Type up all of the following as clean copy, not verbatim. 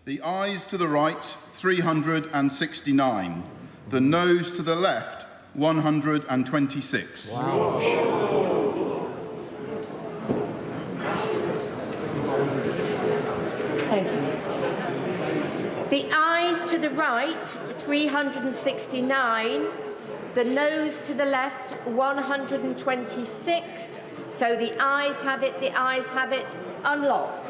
The ayes to the right, 369. The noes to the left, 126. Wow. Thank you. The ayes to the right, 369. The noes to the left, 126. So the ayes have it, the ayes have it. Unlock.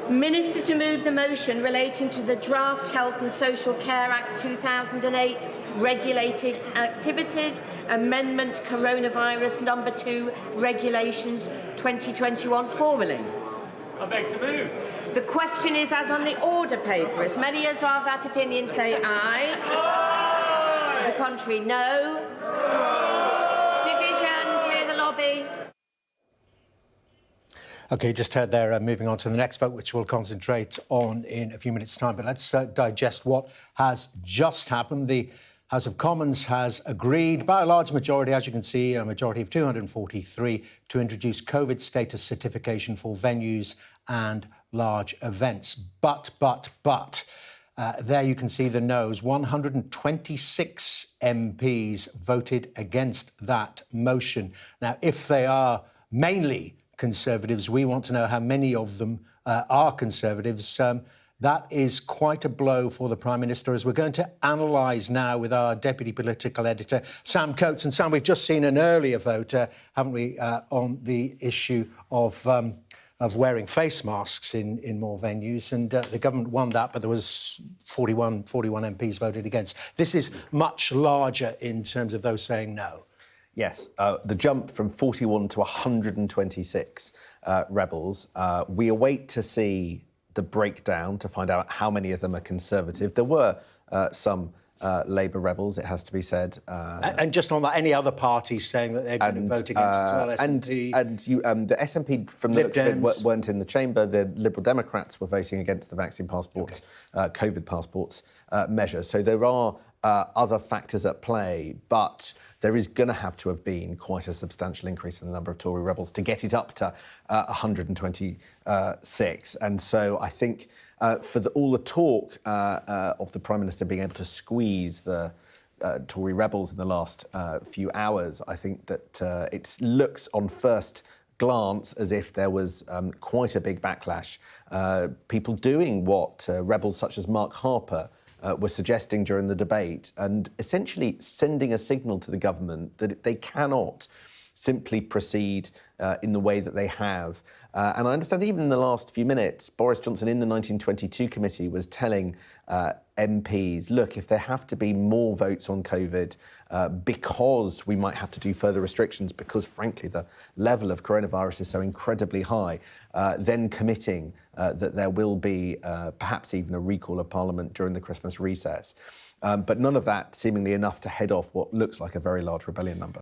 Minister to move the motion relating to the Draft Health and Social Care Act 2008 Regulated Activities Amendment Coronavirus No. 2 Regulations 2021 formally. I beg to move. The question is as on the order paper. As many as are of that opinion say aye. Aye. The contrary, no. Division, clear the lobby. OK, just heard there, moving on to the next vote, which we'll concentrate on in a few minutes' time. But let's digest what has just happened. The House of Commons has agreed by a large majority, as you can see, a majority of 243, to introduce COVID status certification for venues and large events. But, there you can see the noes. 126 MPs voted against that motion. Now, if they are mainly Conservatives, we want to know how many of them are Conservatives. That is quite a blow for the Prime Minister, as we're going to analyse now with our Deputy Political Editor, Sam Coates. And Sam, we've just seen an earlier vote, haven't we, on the issue of wearing face masks in more venues. And the government won that, but there was 41 MPs voted against. This is much larger in terms of those saying no. Yes, the jump from 41 to 126 rebels. We await to see the breakdown to find out how many of them are Conservative. There were some Labour rebels, it has to be said. And just on that, any other parties saying that they're going to vote against as well? SNP? The SNP, from the looks of it, weren't in the chamber. The Liberal Democrats were voting against the vaccine passports, COVID passports measure. So there are other factors at play, but there is going to have to have been quite a substantial increase in the number of Tory rebels to get it up to 126. And so I think for all the talk of the Prime Minister being able to squeeze the Tory rebels in the last few hours, I think that it looks on first glance as if there was quite a big backlash. People doing what rebels such as Mark Harper were suggesting during the debate, and essentially sending a signal to the government that they cannot simply proceed in the way that they have. And I understand even in the last few minutes, Boris Johnson in the 1922 committee was telling MPs, look, if there have to be more votes on COVID because we might have to do further restrictions because, frankly, the level of coronavirus is so incredibly high, then committing that there will be perhaps even a recall of Parliament during the Christmas recess. But none of that seemingly enough to head off what looks like a very large rebellion number.